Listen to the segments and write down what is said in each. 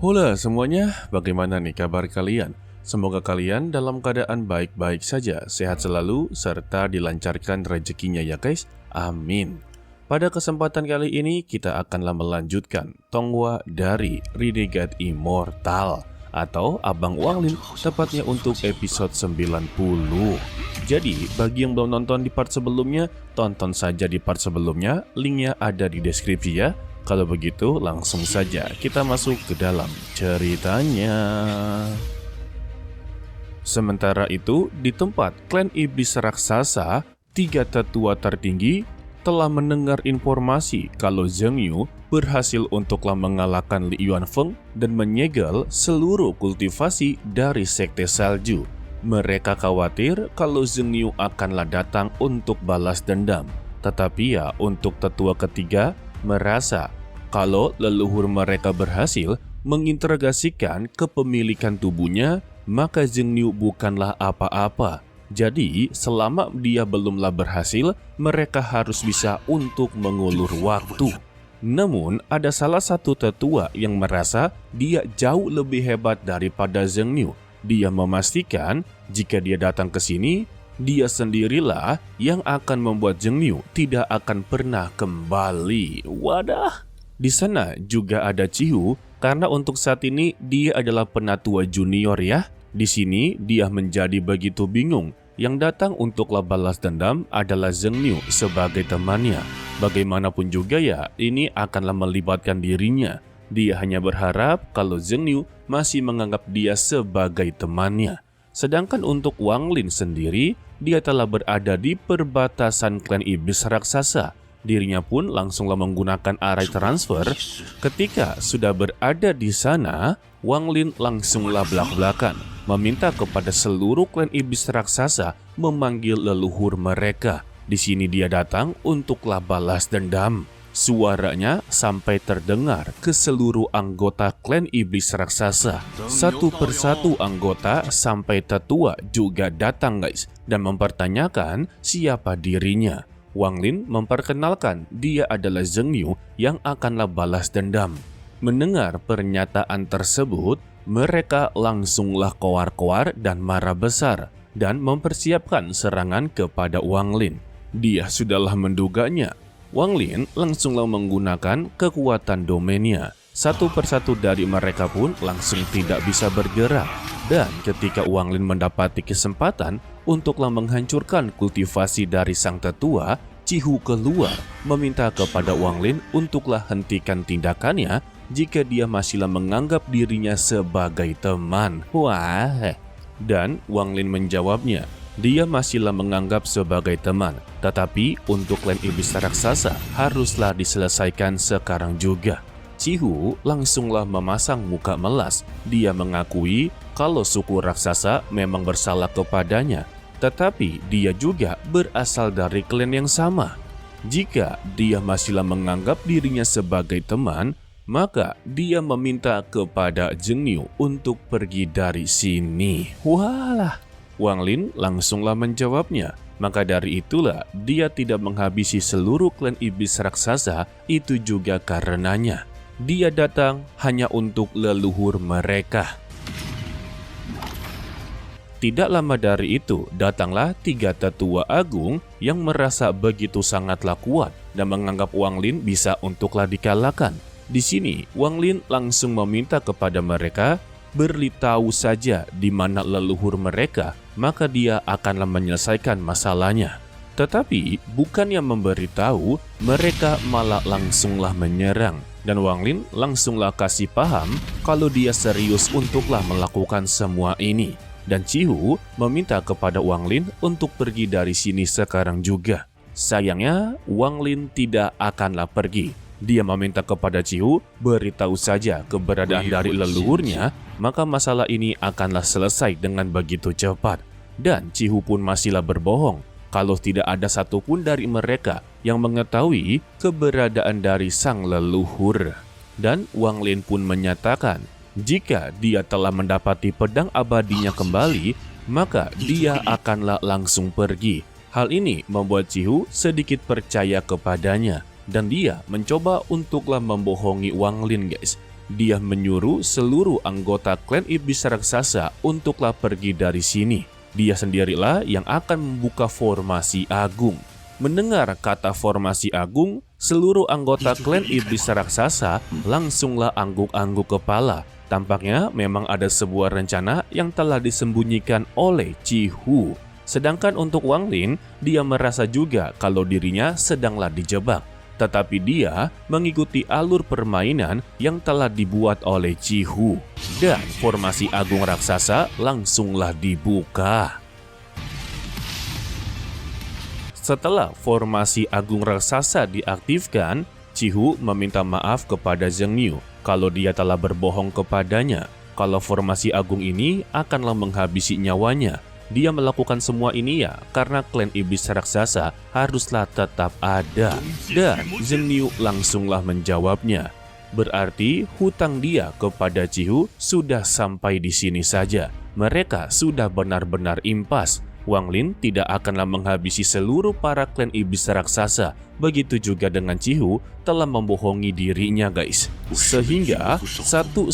Halo semuanya, bagaimana nih kabar kalian? Semoga kalian dalam keadaan baik-baik saja, sehat selalu, serta dilancarkan rezekinya ya guys. Amin. Pada kesempatan kali ini kita akanlah melanjutkan Tonghua dari Renegade Immortal atau Abang Wanglin, tepatnya untuk episode 90. Jadi bagi yang belum nonton di part sebelumnya, tonton saja di part sebelumnya, linknya ada di deskripsi ya. Kalau begitu langsung saja kita masuk ke dalam ceritanya. Sementara itu di tempat klan iblis raksasa, tiga tetua tertinggi telah mendengar informasi kalau Zheng Yu berhasil untuklah mengalahkan Li Yuanfeng dan menyegel seluruh kultivasi dari Sekte Salju. Mereka khawatir kalau Zheng Yu akanlah datang untuk balas dendam. Tetapi ya untuk tetua ketiga merasa kalau leluhur mereka berhasil menginterogasikan kepemilikan tubuhnya, maka Zheng Yu bukanlah apa-apa. Jadi selama dia belumlah berhasil, mereka harus bisa untuk mengulur waktu. Namun ada salah satu tetua yang merasa dia jauh lebih hebat daripada Zheng Yu. Dia memastikan jika dia datang ke sini, dia sendirilah yang akan membuat Zheng Yu tidak akan pernah kembali. Wadah. Di sana juga ada Qihu, karena untuk saat ini dia adalah penatua junior ya. Di sini dia menjadi begitu bingung. Yang datang untuklah balas dendam adalah Zheng Yu sebagai temannya. Bagaimanapun juga ya, ini akanlah melibatkan dirinya. Dia hanya berharap kalau Zheng Yu masih menganggap dia sebagai temannya. Sedangkan untuk Wanglin sendiri, dia telah berada di perbatasan klan iblis raksasa. Dirinya pun langsunglah menggunakan array transfer. Ketika sudah berada di sana, Wanglin langsunglah belak-belakan, meminta kepada seluruh klan iblis raksasa memanggil leluhur mereka. Di sini dia datang untuklah balas dendam. Suaranya sampai terdengar ke seluruh anggota klan iblis raksasa. Satu persatu anggota sampai tetua juga datang guys, dan mempertanyakan siapa dirinya. Wanglin memperkenalkan dia adalah Zheng Yu yang akanlah balas dendam. Mendengar pernyataan tersebut, mereka langsunglah koar-koar dan marah besar dan mempersiapkan serangan kepada Wanglin. Dia sudahlah menduganya. Wanglin langsunglah menggunakan kekuatan domainnya. Satu persatu dari mereka pun langsung tidak bisa bergerak. Dan ketika Wanglin mendapati kesempatan untuklah menghancurkan kultivasi dari sang tetua, Qihu keluar meminta kepada Wanglin untuklah hentikan tindakannya jika dia masihlah menganggap dirinya sebagai teman. Wah. Dan Wanglin menjawabnya, dia masihlah menganggap sebagai teman, tetapi untuk klan iblis raksasa haruslah diselesaikan sekarang juga. Qihu langsunglah memasang muka melas. Dia mengakui kalau suku raksasa memang bersalah kepadanya, tetapi dia juga berasal dari klan yang sama. Jika dia masihlah menganggap dirinya sebagai teman, maka dia meminta kepada Zheng Yu untuk pergi dari sini. Walah. Wanglin langsunglah menjawabnya. Maka dari itulah dia tidak menghabisi seluruh klan iblis raksasa itu juga karenanya. Dia datang hanya untuk leluhur mereka. Tidak lama dari itu, datanglah tiga tetua agung yang merasa begitu sangatlah kuat dan menganggap Wanglin bisa untuklah dikalahkan. Di sini, Wanglin langsung meminta kepada mereka beritahu saja di mana leluhur mereka, maka dia akanlah menyelesaikan masalahnya. Tetapi bukannya memberitahu, mereka malah langsunglah menyerang. Dan Wanglin langsunglah kasih paham kalau dia serius untuklah melakukan semua ini. Dan Qihu meminta kepada Wanglin untuk pergi dari sini sekarang juga. Sayangnya, Wanglin tidak akanlah pergi. Dia meminta kepada Qihu beritahu saja keberadaan dari leluhurnya, maka masalah ini akanlah selesai dengan begitu cepat. Dan Qihu pun masihlah berbohong kalau tidak ada satupun dari mereka yang mengetahui keberadaan dari sang leluhur. Dan Wanglin pun menyatakan, jika dia telah mendapati pedang abadinya kembali, maka dia akanlah langsung pergi. Hal ini membuat Qihu sedikit percaya kepadanya, dan dia mencoba untuklah membohongi Wanglin guys. dia menyuruh seluruh anggota klan iblis raksasa untuklah pergi dari sini. Dia sendirilah yang akan membuka formasi agung. Mendengar kata formasi agung, seluruh anggota klan iblis raksasa langsunglah angguk-angguk kepala. Tampaknya memang ada sebuah rencana yang telah disembunyikan oleh Qihu. Sedangkan untuk Wang Lin, dia merasa juga kalau dirinya sedanglah dijebak. Tetapi dia mengikuti alur permainan yang telah dibuat oleh Qihu. Dan formasi agung raksasa langsunglah dibuka. Setelah formasi agung raksasa diaktifkan, Qihu meminta maaf kepada Zheng Yu kalau dia telah berbohong kepadanya. Kalau formasi agung ini akanlah menghabisi nyawanya. Dia melakukan semua ini ya karena klan iblis raksasa haruslah tetap ada. Dan Zheng Yu langsunglah menjawabnya. Berarti hutang dia kepada Qihu sudah sampai di sini saja. Mereka sudah benar-benar impas. Wang Lin tidak akanlah menghabisi seluruh para klan iblis raksasa. Begitu juga dengan Qihu telah membohongi dirinya guys. Sehingga 1-8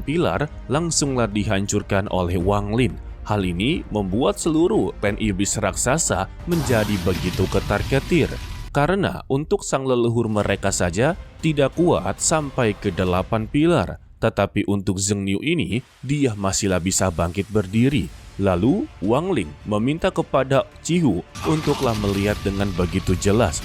pilar langsunglah dihancurkan oleh Wang Lin. Hal ini membuat seluruh klan iblis raksasa menjadi begitu ketar-ketir. Karena untuk sang leluhur mereka saja tidak kuat sampai ke 8 pilar. Tetapi untuk Zheng Yu ini, dia masihlah bisa bangkit berdiri. Lalu Wang Lin meminta kepada Qihu untuklah melihat dengan begitu jelas.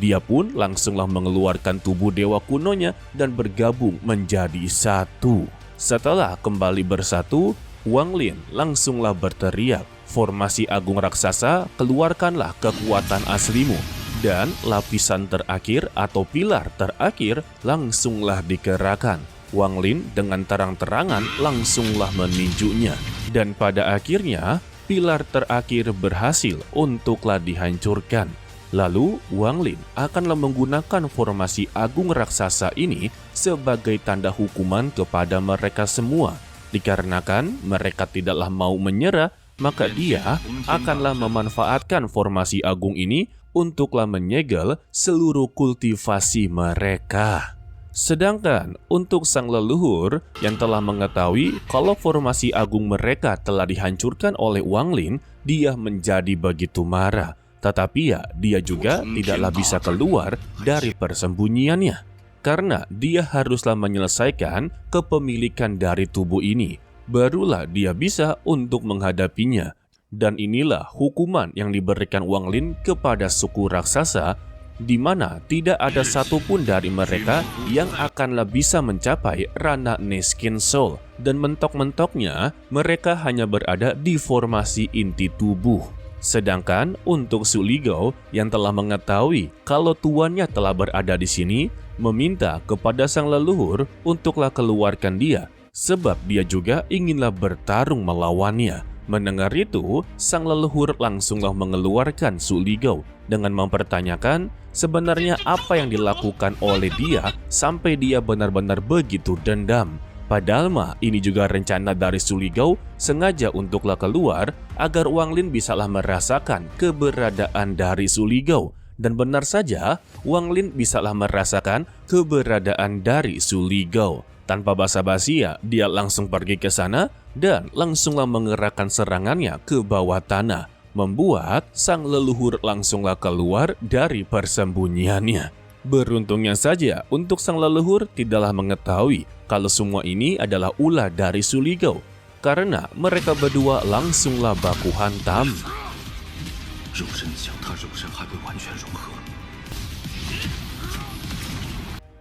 Dia pun langsunglah mengeluarkan tubuh dewa kunonya dan bergabung menjadi satu. Setelah kembali bersatu, Wang Lin langsunglah berteriak, "Formasi agung raksasa, keluarkanlah kekuatan aslimu." Dan lapisan terakhir atau pilar terakhir langsunglah dikerahkan. Wang Lin dengan terang-terangan langsunglah meninjunya. Dan pada akhirnya, pilar terakhir berhasil untuklah dihancurkan. Lalu, Wang Lin akanlah menggunakan formasi agung raksasa ini sebagai tanda hukuman kepada mereka semua. Dikarenakan mereka tidaklah mau menyerah, maka dia akanlah memanfaatkan formasi agung ini untuklah menyegel seluruh kultivasi mereka. Sedangkan untuk sang leluhur yang telah mengetahui kalau formasi agung mereka telah dihancurkan oleh Wang Lin, dia menjadi begitu marah. Tetapi ya, dia juga tidaklah bisa keluar dari persembunyiannya. Karena dia haruslah menyelesaikan kepemilikan dari tubuh ini. Barulah dia bisa untuk menghadapinya. Dan inilah hukuman yang diberikan Wang Lin kepada suku raksasa, di mana tidak ada satupun dari mereka yang akanlah bisa mencapai ranah Neskin Soul. Dan mentok-mentoknya, mereka hanya berada di formasi inti tubuh. Sedangkan untuk Su Ligao yang telah mengetahui kalau tuannya telah berada di sini, meminta kepada sang leluhur untuklah keluarkan dia, sebab dia juga inginlah bertarung melawannya. Mendengar itu, sang leluhur langsunglah mengeluarkan Su Ligao dengan mempertanyakan sebenarnya apa yang dilakukan oleh dia sampai dia benar-benar begitu dendam. Padahal mah ini juga rencana dari Su Ligao sengaja untuklah keluar agar Wang Lin bisalah merasakan keberadaan dari Su Ligao. Dan benar saja, Wang Lin bisalah merasakan keberadaan dari Su Ligao. Tanpa basa-basi ya, dia langsung pergi ke sana dan langsunglah mengerahkan serangannya ke bawah tanah. Membuat sang leluhur langsunglah keluar dari persembunyiannya. Beruntungnya saja untuk sang leluhur tidaklah mengetahui kalau semua ini adalah ulah dari Su Ligao, karena mereka berdua langsunglah baku hantam.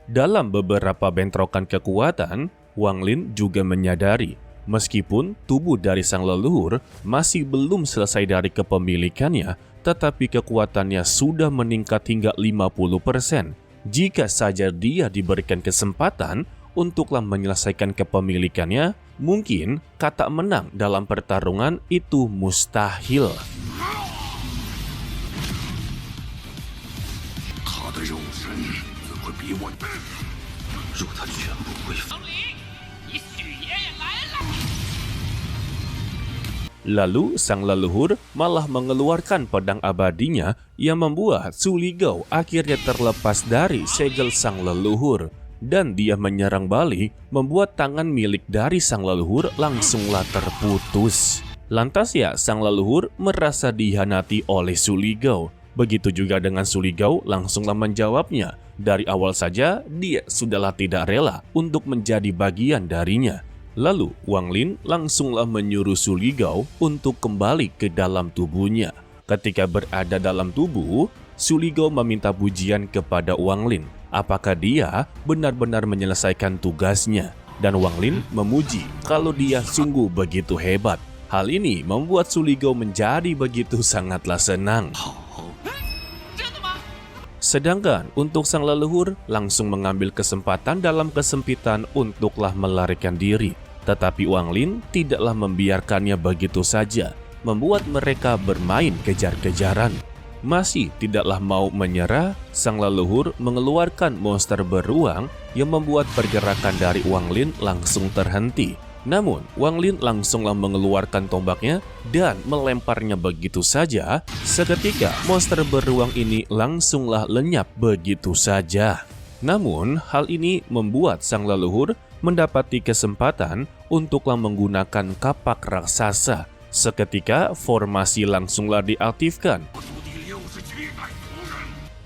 Dalam beberapa bentrokan kekuatan, Wang Lin juga menyadari meskipun tubuh dari sang leluhur masih belum selesai dari kepemilikannya, tetapi kekuatannya sudah meningkat hingga 50%. Jika saja dia diberikan kesempatan untuklah menyelesaikan kepemilikannya, mungkin kata menang dalam pertarungan itu mustahil. Lalu sang leluhur malah mengeluarkan pedang abadinya yang membuat Su Ligao akhirnya terlepas dari segel sang leluhur. Dan dia menyerang balik, membuat tangan milik dari sang leluhur langsunglah terputus. Lantas ya, sang leluhur merasa dihianati oleh Su Ligao. Begitu juga dengan Su Ligao langsunglah menjawabnya. Dari awal saja, dia sudahlah tidak rela untuk menjadi bagian darinya. Lalu, Wang Lin langsunglah menyuruh Su Ligao untuk kembali ke dalam tubuhnya. Ketika berada dalam tubuh, Su Ligao meminta pujian kepada Wang Lin. Apakah dia benar-benar menyelesaikan tugasnya? Dan Wang Lin memuji kalau dia sungguh begitu hebat. Hal ini membuat Su Ligao menjadi begitu sangatlah senang. Sedangkan untuk sang leluhur langsung mengambil kesempatan dalam kesempitan untuklah melarikan diri. Tetapi Wang Lin tidaklah membiarkannya begitu saja, membuat mereka bermain kejar-kejaran. Masih tidaklah mau menyerah, sang leluhur mengeluarkan monster beruang yang membuat pergerakan dari Wang Lin langsung terhenti. Namun, Wang Lin langsunglah mengeluarkan tombaknya dan melemparnya begitu saja. Seketika, monster beruang ini langsunglah lenyap begitu saja. Namun, hal ini membuat sang leluhur mendapati kesempatan untuklah menggunakan kapak raksasa. Seketika, formasi langsunglah diaktifkan,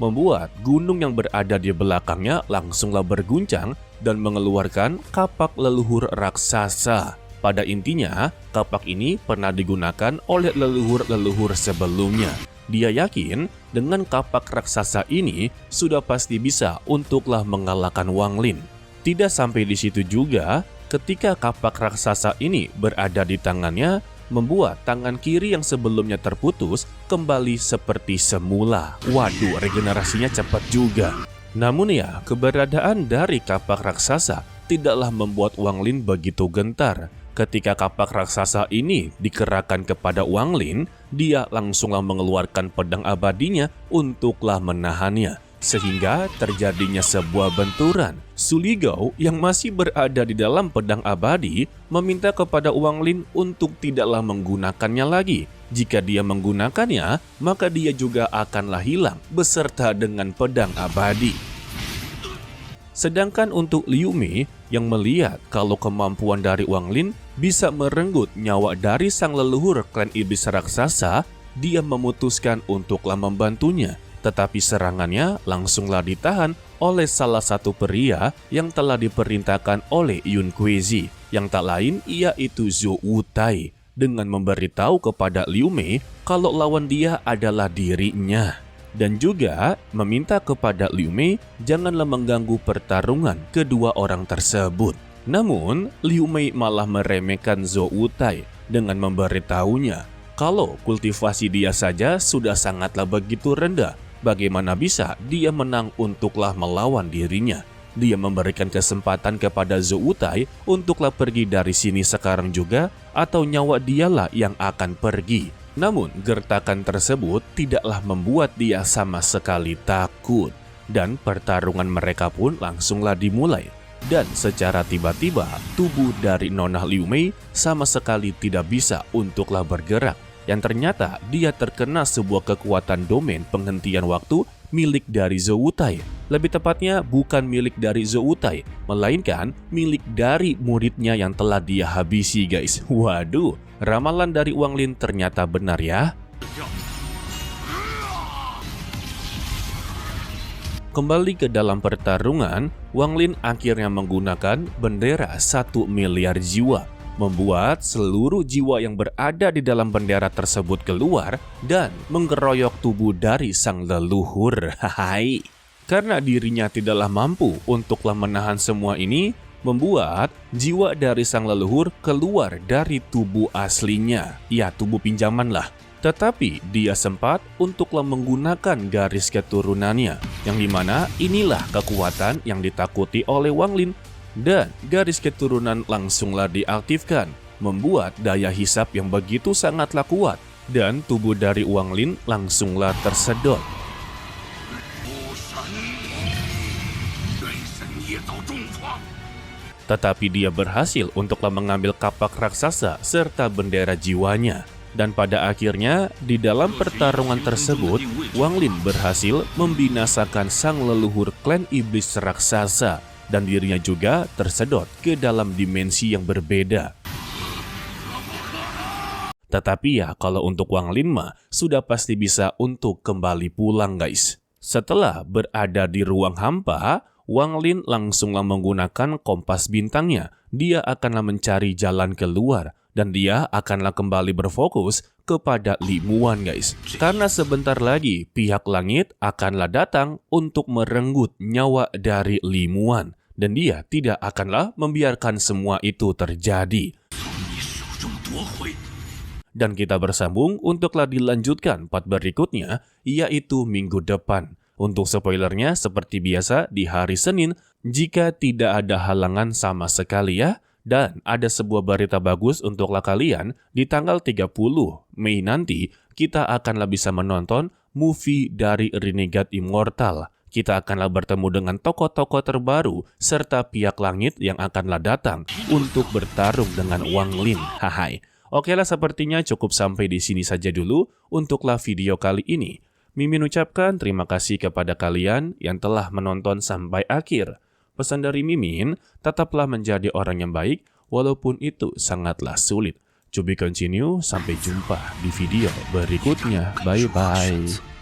membuat gunung yang berada di belakangnya langsunglah berguncang dan mengeluarkan kapak leluhur raksasa. Pada intinya, kapak ini pernah digunakan oleh leluhur-leluhur sebelumnya. Dia yakin dengan kapak raksasa ini sudah pasti bisa untuklah mengalahkan Wang Lin. Tidak sampai di situ juga, ketika kapak raksasa ini berada di tangannya, membuat tangan kiri yang sebelumnya terputus kembali seperti semula. Waduh, regenerasinya cepat juga. Namun ya, keberadaan dari kapak raksasa tidaklah membuat Wang Lin begitu gentar. Ketika kapak raksasa ini dikerahkan kepada Wang Lin, dia langsunglah mengeluarkan pedang abadinya untuklah menahannya. Sehingga terjadinya sebuah benturan. Su Ligao yang masih berada di dalam pedang abadi meminta kepada Wang Lin untuk tidaklah menggunakannya lagi. Jika dia menggunakannya, maka dia juga akanlah hilang beserta dengan pedang abadi. Sedangkan untuk Liu Mei yang melihat kalau kemampuan dari Wang Lin bisa merenggut nyawa dari sang leluhur klan iblis raksasa, dia memutuskan untuklah membantunya. Tetapi serangannya langsunglah ditahan oleh salah satu pria yang telah diperintahkan oleh Yun Kuei-ji, yang tak lain yaitu Zhou Wutai, dengan memberitahu kepada Liu Mei kalau lawan dia adalah dirinya. Dan juga meminta kepada Liu Mei janganlah mengganggu pertarungan kedua orang tersebut. Namun, Liu Mei malah meremehkan Zhou Wutai dengan memberitahunya kalau kultivasi dia saja sudah sangatlah begitu rendah. Bagaimana bisa dia menang untuklah melawan dirinya? Dia memberikan kesempatan kepada Zhou Wutai untuklah pergi dari sini sekarang juga, atau nyawa dialah yang akan pergi. Namun gertakan tersebut tidaklah membuat dia sama sekali takut. Dan pertarungan mereka pun langsunglah dimulai. Dan secara tiba-tiba tubuh dari Nona Liu Mei sama sekali tidak bisa untuklah bergerak. Yang ternyata dia terkena sebuah kekuatan domain penghentian waktu milik dari Zhou Wutai. Lebih tepatnya bukan milik dari Zhou Wutai, melainkan milik dari muridnya yang telah dia habisi, guys. Waduh, ramalan dari Wang Lin ternyata benar ya. Kembali ke dalam pertarungan, Wang Lin akhirnya menggunakan bendera 1 miliar jiwa, membuat seluruh jiwa yang berada di dalam bendera tersebut keluar dan menggeroyok tubuh dari sang leluhur. Hai. Karena dirinya tidaklah mampu untuklah menahan semua ini, membuat jiwa dari sang leluhur keluar dari tubuh aslinya. Ya, tubuh pinjaman lah. Tetapi dia sempat untuklah menggunakan garis keturunannya, yang dimana inilah kekuatan yang ditakuti oleh Wang Lin. Dan garis keturunan langsunglah diaktifkan, membuat daya hisap yang begitu sangatlah kuat, dan tubuh dari Wang Lin langsunglah tersedot. Tetapi dia berhasil untuklah mengambil kapak raksasa serta bendera jiwanya. Dan pada akhirnya, di dalam pertarungan tersebut, Wang Lin berhasil membinasakan sang leluhur klan iblis raksasa. Dan dirinya juga tersedot ke dalam dimensi yang berbeda. Tetapi ya, kalau untuk Wang Lin mah, sudah pasti bisa untuk kembali pulang guys. Setelah berada di ruang hampa, Wang Lin langsunglah menggunakan kompas bintangnya. Dia akanlah mencari jalan keluar. Dan dia akanlah kembali berfokus kepada Li Muan guys. Karena sebentar lagi pihak langit akanlah datang untuk merenggut nyawa dari Li Muan. Dan dia tidak akanlah membiarkan semua itu terjadi. Dan kita bersambung untuklah dilanjutkan part berikutnya, yaitu minggu depan. Untuk spoilernya seperti biasa di hari Senin, jika tidak ada halangan sama sekali ya. Dan ada sebuah berita bagus untuklah kalian, di tanggal 30 Mei nanti, kita akanlah bisa menonton movie dari Renegade Immortal. Kita akanlah bertemu dengan tokoh-tokoh terbaru, serta pihak langit yang akanlah datang untuk bertarung dengan Wang Lin. Hahai. Oke lah, sepertinya cukup sampai di sini saja dulu untuklah video kali ini. Mimin ucapkan terima kasih kepada kalian yang telah menonton sampai akhir. Pesan dari Mimin, tetaplah menjadi orang yang baik, walaupun itu sangatlah sulit. To be continue, sampai jumpa di video berikutnya. Bye-bye.